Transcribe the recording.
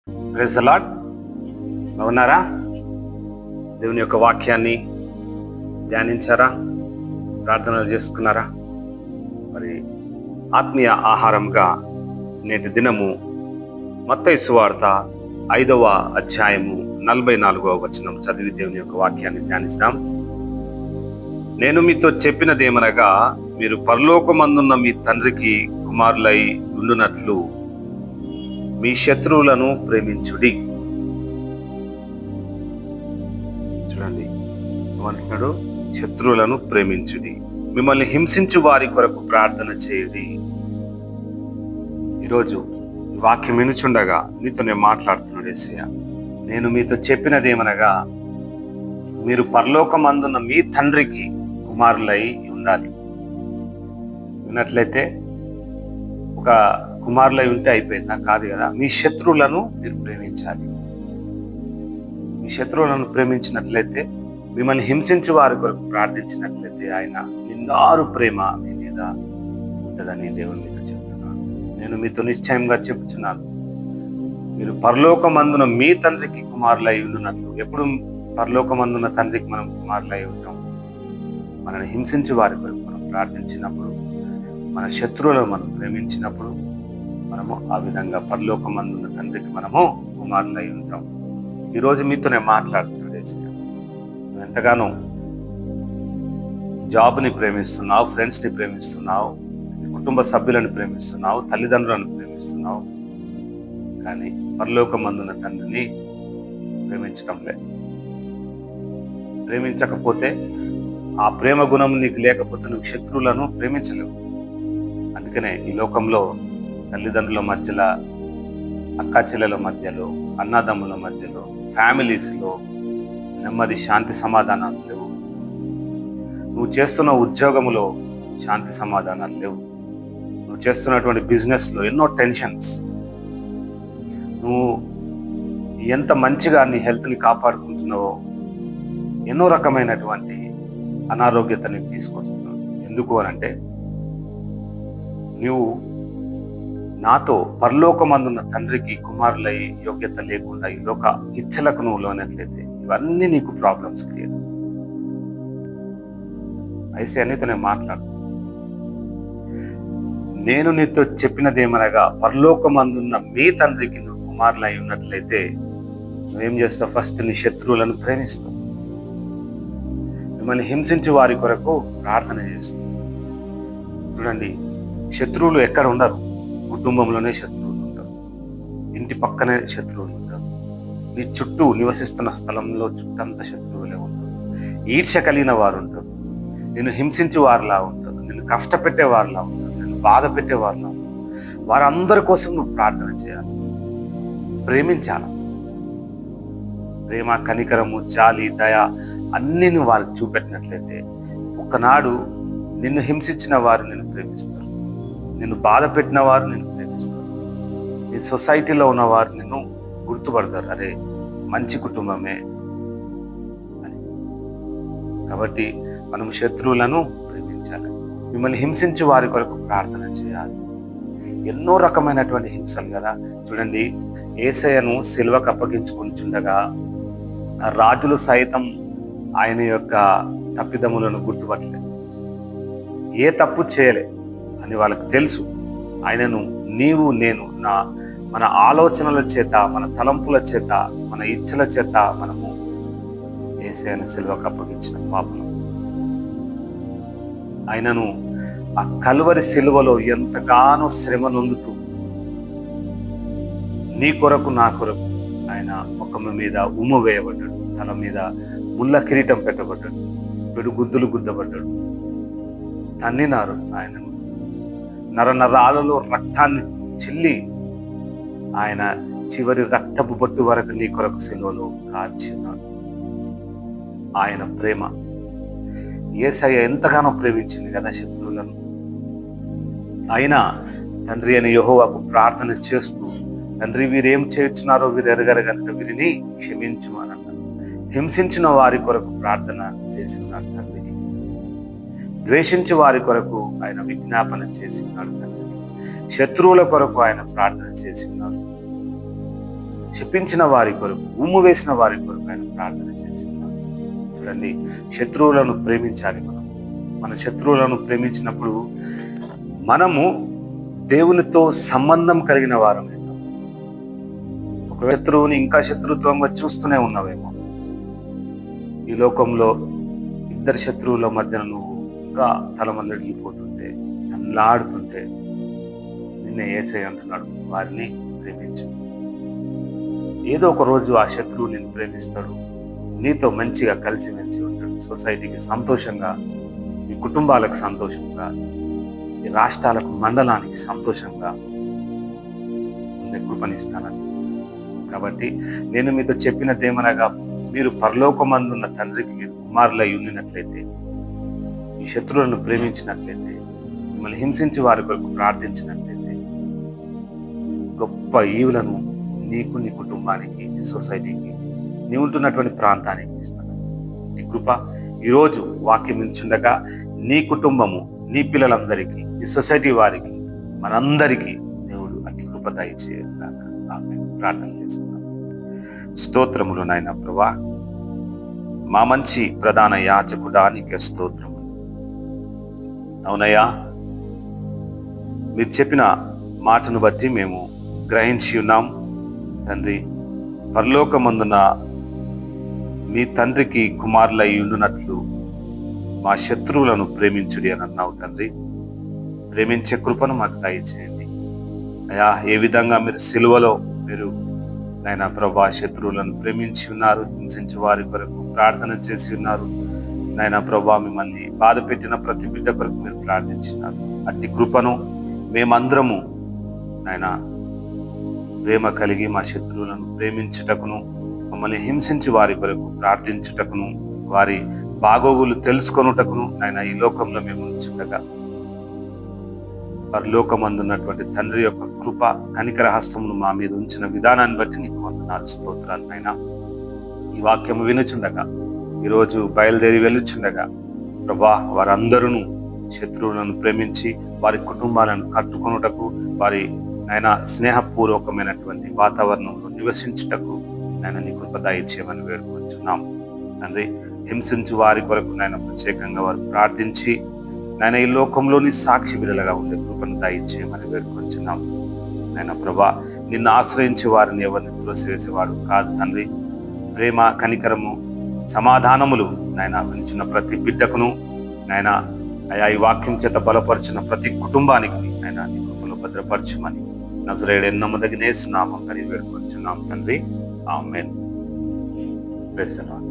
Praise the lord. బాగున్నారా? దేవుని యొక్క వాక్యాన్ని ధ్యానించారా? ప్రార్థనలు చేసుకున్నారా? మరి ఆత్మీయ ఆహారంగా నేటి దినము మత్తయి సువార్త 5వ అధ్యాయము 44వ వచనం చదివి దేవుని యొక్క వాక్యాన్ని ధ్యానిస్తాం. నేను మీతో చెప్పినదేమనగా, మీరు పరలోకమందున్న మీ తండ్రికి కుమారులై ఉండునట్లు మీ శత్రువులను ప్రేమించుడి. చూడండి ఏమంటున్నాడు, శత్రువులను ప్రేమించుడి, మిమ్మల్ని హింసించు వారి కొరకు ప్రార్థన చేయుడి. ఈరోజు వాక్యం వినుచుండగా నీతో నేను మాట్లాడుతున్నాడు యేసయ్య. నేను మీతో చెప్పినదేమనగా, మీరు పరలోకమందున్న మీ తండ్రికి కుమారులై ఉండాలి. విన్నట్లయితే ఒక కుమారులై ఉంటే అయిపోయిందా? కాదు కదా. మీ శత్రువులను మీరు ప్రేమించాలి. మీ శత్రువులను ప్రేమించినట్లయితే, మిమ్మల్ని హింసించు వారి కొరకు ప్రార్థించినట్లయితే ఆయన నిండారు ప్రేమ మీ మీద ఉంటుందని దేవుని మీతో చెప్తున్నాను. నేను మీతో నిశ్చయంగా చెప్తున్నాను, మీరు పరలోకమందున మీ తండ్రికి కుమారులై ఉండునట్లు. ఎప్పుడు పరలోకమందున తండ్రికి మనం కుమారులై ఉంటాం? మనల్ని హింసించు వారి కొరకు మనం ప్రార్థించినప్పుడు, మన శత్రువులను మనం ప్రేమించినప్పుడు మనము ఆ విధంగా పరలోకమందున్న తండ్రికి మనము కుమారులై ఉంటాం. ఈరోజు మీతో నేను మాట్లాడుతున్నాడు యేసయ్య. నువ్వు ఎంతగానో జాబ్ని ప్రేమిస్తున్నావు, ఫ్రెండ్స్ని ప్రేమిస్తున్నావు, కుటుంబ సభ్యులను ప్రేమిస్తున్నావు, తల్లిదండ్రులను ప్రేమిస్తున్నావు, కానీ పరలోకమందున్న తండ్రిని ప్రేమించటం లేదు. ప్రేమించకపోతే, ఆ ప్రేమ గుణం నీకు లేకపోతే నువ్వు శత్రువులను ప్రేమించలేవు. అందుకనే ఈ లోకంలో తల్లిదండ్రుల మధ్యలో, అక్కా చెల్లెల మధ్యలో, అన్నదమ్ముల మధ్యలో, ఫ్యామిలీస్లో నెమ్మది, శాంతి, సమాధానాలు లేవు. నువ్వు చేస్తున్న ఉద్యోగంలో శాంతి సమాధానాలు లేవు. నువ్వు చేస్తున్నటువంటి బిజినెస్లో ఎన్నో టెన్షన్స్. నువ్వు ఎంత మంచిగా నీ హెల్త్ని కాపాడుకుంటున్నావో ఎన్నో రకమైనటువంటి అనారోగ్యతని తీసుకొస్తున్నావు. ఎందుకు అనంటే, నువ్వు నాతో పరలోకమందున్న తండ్రికి కుమారులై యోగ్యత లేకుండా ఈ లోక ఇచ్చలకు నువ్వు లోనట్లయితే ఇవన్నీ నీకు ప్రాబ్లమ్స్ క్రియేట్. అయితే అన్నితో నేను మాట్లాడు. నేను నీతో చెప్పినదేమనగా, పరలోకమందున్న మీ తండ్రికి నువ్వు కుమారులై ఉన్నట్లయితే నువ్వేం చేస్తావు? ఫస్ట్ నీ శత్రువులను ప్రేమిస్తావు, మిమ్మల్ని హింసించు వారి కొరకు ప్రార్థన చేస్తావు. చూడండి, శత్రువులు ఎక్కడ ఉండరు? కుటుంబంలోనే శత్రువులు ఉంటారు, ఇంటి పక్కనే శత్రువులు ఉంటారు, నీ చుట్టూ నివసిస్తున్న స్థలంలో చుట్టంతా శత్రువులే ఉంటారు. ఈర్ష్య కలిగిన వారు ఉంటారు, నిన్ను హింసించే వారిలా ఉంటారు, నిన్ను కష్టపెట్టే వారిలా ఉంటారు, నిన్ను బాధ పెట్టే వారిలా ఉంటారు. వారందరి కోసం నువ్వు ప్రార్థన చేయాలి, ప్రేమించాలి. ప్రేమ, కనికరము, జాలి, దయ అన్నీ నువ్వు వారికి చూపెట్టినట్లయితే ఒకనాడు నిన్ను హింసించిన వారు నిన్ను ప్రేమిస్తారు, నిన్ను బాధ పెట్టిన వారు నిన్ను ప్రేమిస్తారు, నీ సొసైటీలో ఉన్నవారు నిన్ను గుర్తుపడతారు, అరే మంచి కుటుంబమే అని. కాబట్టి మనం శత్రువులను ప్రేమించాలి, మిమ్మల్ని హింసించు వారి కొరకు ప్రార్థన చేయాలి. ఎన్నో రకమైనటువంటి హింసలు కదా. చూడండి, యేసయ్యను సిలువకు అప్పగించుకుంటుండగా రాజులు సైతం ఆయన యొక్క తప్పిదములను గుర్తుపట్టలేదు. ఏ తప్పు చేయలే అని వాళ్ళకు తెలుసు. ఆయనను నీవు నేను మన ఆలోచనల చేత, మన తలంపుల చేత, మన ఇచ్చల చేత మనము యేసయ్యను సిలువకు అప్పగించిన పాపం. ఆయనను ఆ కల్వరి సిలువలో ఎంతగానో శ్రమ నొందుతూ నీ కొరకు నా కొరకు ఆయన ముఖము మీద ఉమ్ము వేయబడ్డాడు, తల మీద ముళ్ళ కిరీటం పెట్టబడ్డాడు, పిడుగుద్దులు గుద్దబడ్డాడు, తన్నినారు ఆయనను, నరనరాలలో రక్తాన్ని చిల్లి ఆయన చివరి రక్తపు బొట్టు వరకు నీ కొరకు సిలువలో కార్చినాడు. ఆయన ప్రేమ యేసయ్య ఎంతగానో ప్రేమించింది కదా శత్రువులను. అయినా తండ్రి అని యెహోవాకు ప్రార్థన చేస్తూ, తండ్రి వీరేం చేస్తున్నారో వీరు ఎరగరు కనుక వీరిని క్షమించు అని అన్నాడు. హింసించిన వారి కొరకు ప్రార్థన చేసి ఉన్నాడు తండ్రికి, ద్వేషించే వారి కొరకు ఆయన విజ్ఞాపన చేసి ఉన్నాడు తండ్రికి, శత్రువుల కొరకు ఆయన ప్రార్థన చేసి ఉన్నాడు. శపించిన వారి కొరకు, ఉమ్ము వేసిన వారి కొరకు ఆయన ప్రార్థన చేసి ఉన్నారు. చూడండి, శత్రువులను ప్రేమించాలి మనం. మన శత్రువులను ప్రేమించినప్పుడు మనము దేవునితో సంబంధం కలిగిన వారం. ఒక శత్రువుని ఇంకా శత్రుత్వంగా చూస్తూనే ఉన్నావేమో. ఈ లోకంలో ఇద్దరు శత్రువుల మధ్యన నువ్వు ఇంకా తలమల్లడిగిపోతుంటే, తనలాడుతుంటే నిన్నే యేసయ్య అంటున్నాడు, వారిని ప్రేమించు. ఏదో ఒక రోజు ఆ శత్రువు నిన్ను ప్రేమిస్తాడు, నీతో మంచిగా కలిసిమెలిసి ఉంటాడు, సొసైటీకి సంతోషంగా, మీ కుటుంబాలకు సంతోషంగా, ఈ రాష్ట్రాలకు, మండలానికి సంతోషంగా ఉండే కృపనిస్తానని. కాబట్టి నేను మీతో చెప్పినదేమనగా, మీరు పరలోకమందున్న తండ్రికి మీరు కుమారులై ఉండినట్లయితే, ఈ శత్రువులను ప్రేమించినట్లయితే, మిమ్మల్ని హింసించి వారి కొరకు ప్రార్థించినట్లయితే, గొప్ప ఈవులను నీకు, నీ కుటుంబానికి, నీ సొసైటీకి, నీ ఉంటున్నటువంటి ప్రాంతానికి ఇస్తాను. ఈ కృప ఈరోజు వాక్యం ఇచ్చుండగా నీ కుటుంబము, నీ పిల్లలందరికీ, నీ సొసైటీ వారికి, మనందరికీ దేవుడు అట్టి కృప దయచేయగాక. ఆమేన్. ప్రార్థన చేసుకుందాం. స్తోత్రములు నాయన ప్రభువా, మా మంచి ప్రధాన యాజకుడా నీకే స్తోత్రములు. అవునయ్యా, మీరు చెప్పిన మాటను బట్టి మేము గ్రహించి ఉన్నాం తండ్రి. పరలోకమందున మీ తండ్రికి కుమారులై ఉండునట్లు మా శత్రువులను ప్రేమించుడి అని అన్నావు తండ్రి. ప్రేమించే కృపను మాకు దయచేయండి అయ్యా. ఏ విధంగా మీరు సిలువలో మీరు నాయన ప్రభా శత్రువులను ప్రేమించి ఉన్నారు, హింసించి వారి కొరకు ప్రార్థన చేసి ఉన్నారు నాయన ప్రభా. మిమ్మల్ని బాధ పెట్టిన ప్రతి బిడ్డ కొరకు మీరు ప్రార్థించినారు. అట్టి కృపను మేమందరము నాయన ప్రేమ కలిగి మా శత్రువులను ప్రేమించుటకును, మమ్మల్ని హింసించి వారి కొరకు ప్రార్థించుటకును, వారి బాగోగులు తెలుసుకొనుటకును నాయన ఈ లోకంలో మేము ఉంచుండగా, పరలోకమందున్నటువంటి తండ్రి యొక్క కృప కనికర హస్తమును మా మీద ఉంచిన విధానాన్ని బట్టి నీకు వందనాలు, స్తోత్రాలు నాయన. ఈ వాక్యము వినుచుండగా, ఈరోజు బయలుదేరి వెళ్ళుచుండగా ప్రభా, వారందరూ శత్రువులను ప్రేమించి వారి కుటుంబాలను కట్టుకొనుటకు, వారి ఆయన స్నేహపూర్వకమైనటువంటి వాతావరణంలో నివసించుటకు ఆయన నీ కృప దయచేయమని వేడుకొంచున్నాం తండ్రి. హింసించు వారి కొరకు నాయన ప్రత్యేకంగా వారు ప్రార్థించి నాయన ఈ లోకంలోని సాక్షి బిడ్డలుగా ఉండే కృపను దయచేయమని వేడుకొంచున్నాం నాయన ప్రభా. నిన్ను ఆశ్రయించే వారిని ఎవరిని త్రోసివేసేవాడు కాదు తండ్రి. ప్రేమ, కనికరము, సమాధానములు నాయన వినిచిన ప్రతి బిడ్డకును నాయన అయా ఈ వాక్యం చేత బలపరిచిన ప్రతి కుటుంబానికి నాయన నీ కృపలో భద్రపరచమని నజరేయుడైన నమ్మదగిన యేసు నామమున వేడుకొంచున్నాం తండ్రి. ఆమేన్. Praise the lord.